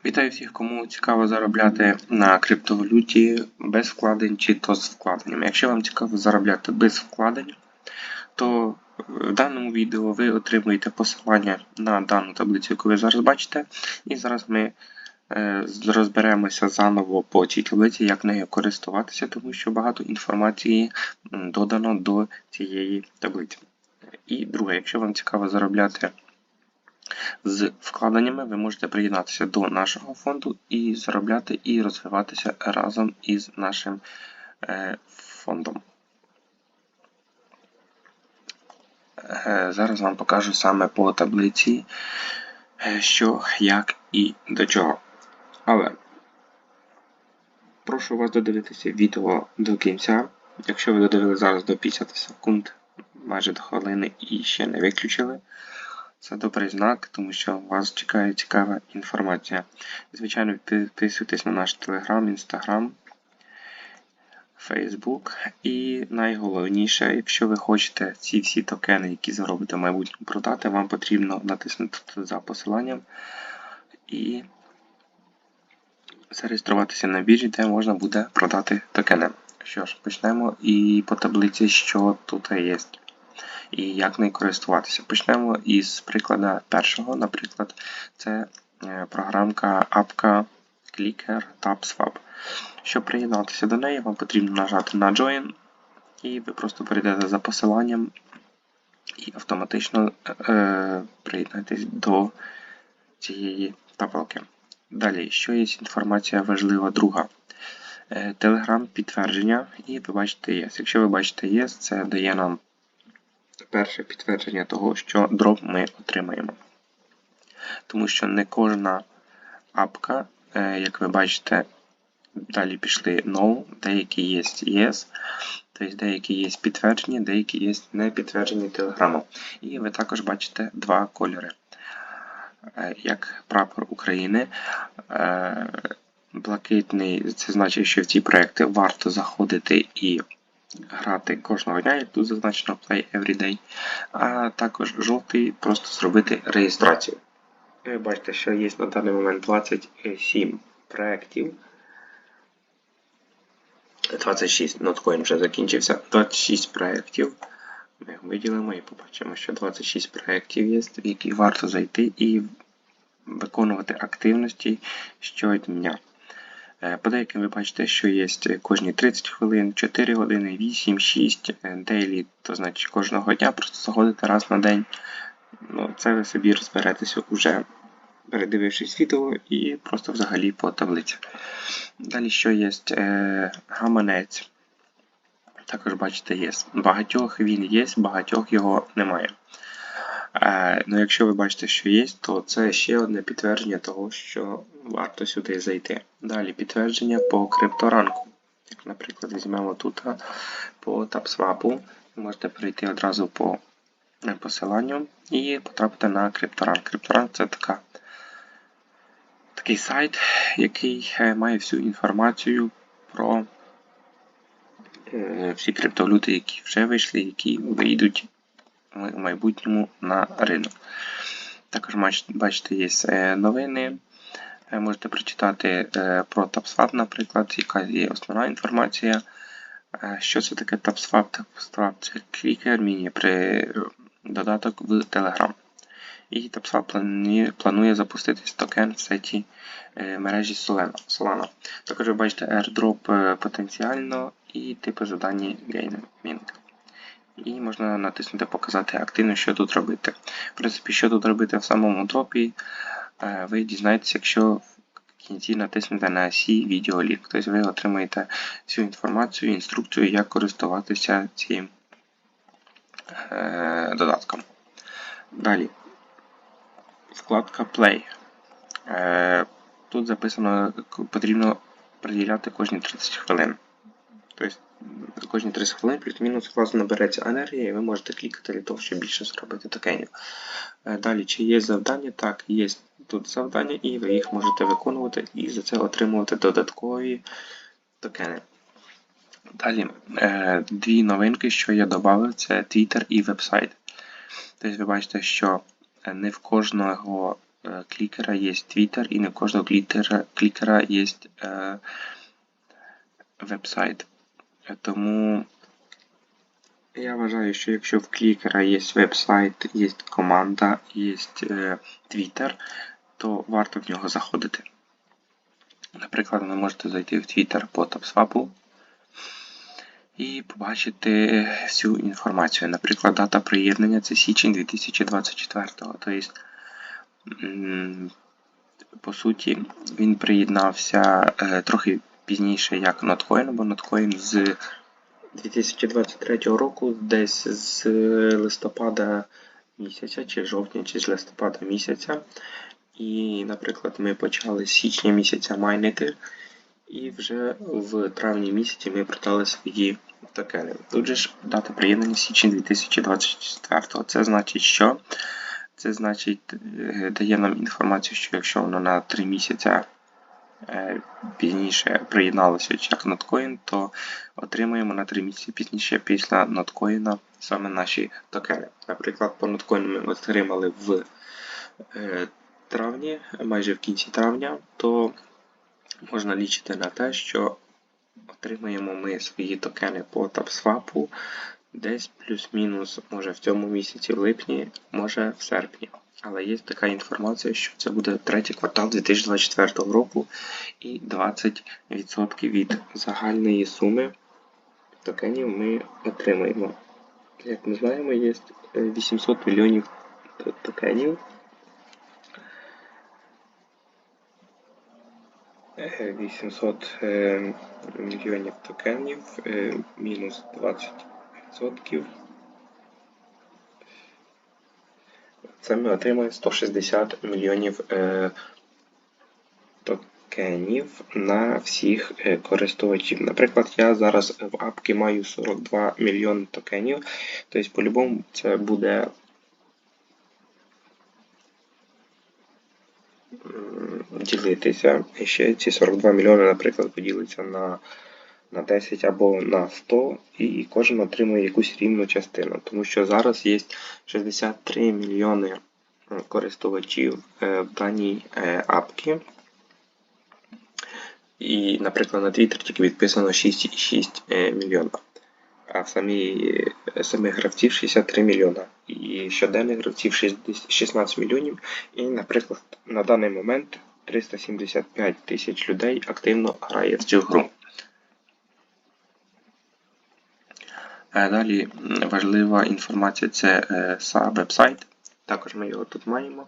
Вітаю всіх, кому цікаво заробляти на криптовалюті без вкладень чи то з вкладеннями. Якщо вам цікаво заробляти без вкладень, то в даному відео ви отримуєте посилання на дану таблицю, яку ви зараз бачите. І зараз ми розберемося заново по цій таблиці, як нею користуватися, тому що багато інформації додано до цієї таблиці. І друге, якщо вам цікаво заробляти з вкладеннями, ви можете приєднатися до нашого фонду і заробляти і розвиватися разом із нашим фондом. Зараз вам покажу саме по таблиці, що, як і до чого. Але прошу вас додивитися відео до кінця. Якщо ви додивили зараз до 50 секунд, майже до хвилини і ще не виключили, це добрий знак, тому що вас чекає цікава інформація. Звичайно, підписуйтесь на наш Telegram, Instagram, Facebook. І найголовніше, якщо ви хочете ці всі токени, які заробите в майбутньому продати, вам потрібно натиснути тут за посиланням і зареєструватися на біржі, де можна буде продати токени. Що ж, почнемо і по таблиці, що тут є. І як нею користуватися. Почнемо із прикладу першого. Наприклад, це програмка апка Clicker TapSwap. Щоб приєднатися до неї, вам потрібно нажати на Join, і ви просто перейдете за посиланням і автоматично приєднаєтесь до цієї таблиці. Далі, що є інформація важлива друга. Telegram підтвердження, і ви бачите ЄС. Якщо ви бачите ЄС, це дає нам перше підтвердження того, що дроп ми отримаємо. Тому що не кожна апка, як ви бачите, далі пішли No, деякі є Yes, тобто деякі є підтверджені, деякі є не підтверджені Телеграмом. І ви також бачите два кольори. Як прапор України, блакитний, це значить, що в ці проекти варто заходити і грати кожного дня, як тут зазначено Play Every Day, а також жовтий просто зробити реєстрацію. Ви бачите, що є на даний момент 27 проєктів. 26, ноткоін вже закінчився, 26 проєктів. Ми його виділимо і побачимо, що 26 проєктів є, в які варто зайти і виконувати активності щодня. По деяким ви бачите, що є кожні 30 хвилин, 4 години, 8, 6, дейлі, то значить кожного дня просто заходите раз на день. Ну, це ви собі розберетеся уже передивившись відео і просто взагалі по таблиці. Далі що є гаманець. Також бачите є. Багатьох він є, багатьох його немає. Ну, якщо ви бачите, що є, то це ще одне підтвердження того, що варто сюди зайти. Далі підтвердження по крипторанку. Як, наприклад, візьмемо тут по TapSwap. Ви можете перейти одразу по посиланню і потрапити на крипторанк. Крипторанк це такий сайт, який має всю інформацію про всі криптовалюти, які вже вийшли, які вийдуть в майбутньому на ринок. Також бачите, є новини. Можете прочитати про TapSwap, наприклад, яка є основна інформація. Що це таке TapSwap? TapSwap це Clicker Mini при додаток в Telegram. І TapSwap планує запустити токен в сеті мережі Solana. Також ви бачите airdrop потенціально і типи завдання геймінг. І можна натиснути показати активно, що тут робити. В принципі, що тут робити в самому дропі, ви дізнаєтеся, якщо в кінці натиснете на C відеолінк. Тобто ви отримаєте всю інформацію, інструкцію, як користуватися цим додатком. Далі. Вкладка Play. Тут записано, потрібно приділяти кожні 30 хвилин. Тобто, кожні 30 хвилин плюс-мінус у вас набереться енергія, і ви можете клікати для того, щоб більше зробити токенів. Далі, чи є завдання? Так, є тут завдання, і ви їх можете виконувати і за це отримувати додаткові токени. Далі, дві новинки, що я додав, це Twitter і веб-сайт. Тобто ви бачите, що не в кожного клікера є Twitter, і не в кожного клікера є веб-сайт. Тому я вважаю, що якщо в клікера є веб-сайт, є команда, є Twitter, то варто в нього заходити. Наприклад, ви можете зайти в Twitter по TopSwap і побачити всю інформацію. Наприклад, дата приєднання це січень 2024. Тобто, по суті, він приєднався трохи пізніше, як Notcoin, бо Notcoin з 2023 року, десь з листопада місяця, чи жовтня, чи з листопада місяця. І, наприклад, ми почали з січня місяця майнити, і вже в травні місяці ми продали свої токени. Тут же ж дата приєднання січень 2024. Це значить, що? Це значить, дає нам інформацію, що якщо воно на 3 місяця пізніше приєдналося як Notcoin, то отримаємо на 3 місяці пізніше після Notcoin саме наші токени. Наприклад, по Notcoin ми отримали в травні, майже в кінці травня, то можна лічити на те, що отримаємо ми свої токени по TapSwap десь плюс-мінус, може в цьому місяці, в липні, може в серпні. Але є така інформація, що це буде третій квартал 2024 року і 20% від загальної суми токенів ми отримаємо. Як ми знаємо, є 800 мільйонів токенів. 800 мільйонів токенів мінус 20%. Це ми отримаємо 160 мільйонів токенів на всіх користувачів. Наприклад, я зараз в апці маю 42 мільйони токенів. Тобто, по-любому, це буде ділитися. І ще ці 42 мільйони, наприклад, поділиться на 10 або на 100, і кожен отримує якусь рівну частину. Тому що зараз є 63 мільйони користувачів в даній апці. І, наприклад, на Twitter тільки відписано 6,6 мільйона. А в самих гравців 63 мільйона. І щоденних гравців 16 мільйонів. І, наприклад, на даний момент 375 тисяч людей активно грає в цю гру. Далі важлива інформація – це веб-сайт. Також ми його тут маємо.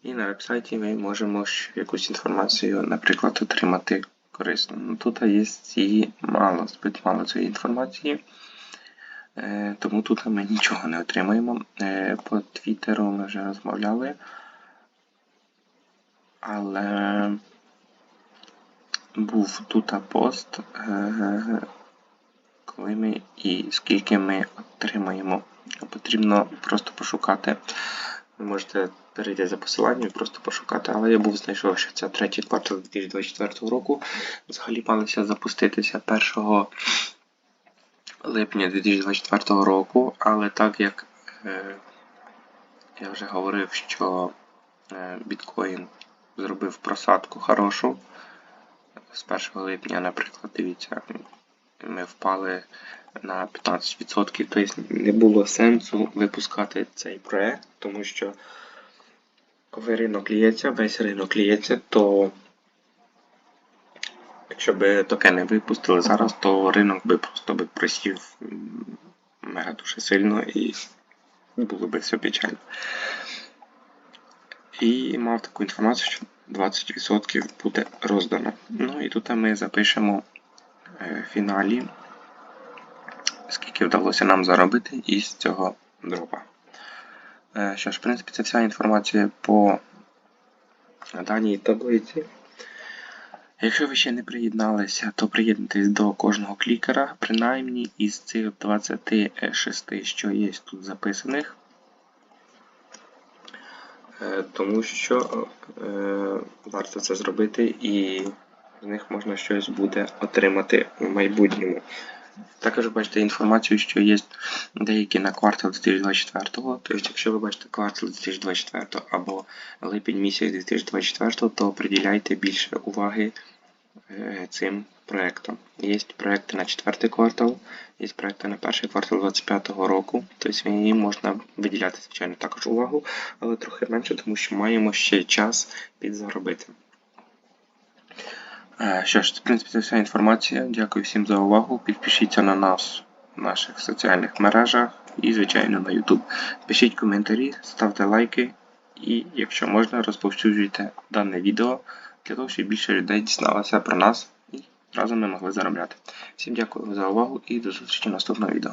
І на веб-сайті ми можемо якусь інформацію, наприклад, отримати корисно. Тут є мало цієї інформації, тому тут ми нічого не отримаємо. По Твіттеру ми вже розмовляли, але був тут пост, коли ми і скільки ми отримаємо. Потрібно просто пошукати. Ви можете перейти за посиланням і просто пошукати. Але я знайшов, що це третій квартал 2024 року. Взагалі малися запуститися 1 липня 2024 року. Але так як я вже говорив, що біткоін зробив просадку хорошу. З 1 липня, наприклад, дивіться, ми впали на 15%, тобто не було сенсу випускати цей проект, тому що коли ринок ліється, весь ринок ліється, то якщо б токени випустили зараз, то ринок би просто просів мега дуже сильно і було б все печально. І мав таку інформацію, що 20% буде роздано. Ну і тут ми запишемо в фіналі, скільки вдалося нам заробити із цього дропа. Що ж, в принципі, це вся інформація по даній таблиці. Якщо ви ще не приєдналися, то приєднуйтесь до кожного клікера, принаймні із цих 26, що є тут записаних. Тому що варто це зробити і з них можна щось буде отримати в майбутньому. Також бачите інформацію, що є деякі на квартал 2024. Тобто, якщо ви бачите квартал 2024 або липень місяць 2024, то приділяйте більше уваги цим проектам. Є проекти на 4 квартал, є проекти на 1 квартал 2025 року. Тобто їм можна виділяти, звичайно, також увагу, але трохи менше, тому що маємо ще час підзаробити. Що ж, в принципі, це вся інформація. Дякую всім за увагу. Підпишіться на нас в наших соціальних мережах і, звичайно, на YouTube. Пишіть коментарі, ставте лайки і, якщо можна, розповсюджуйте дане відео для того, щоб більше людей дізналося про нас і разом ми могли заробляти. Всім дякую за увагу і до зустрічі в наступному відео.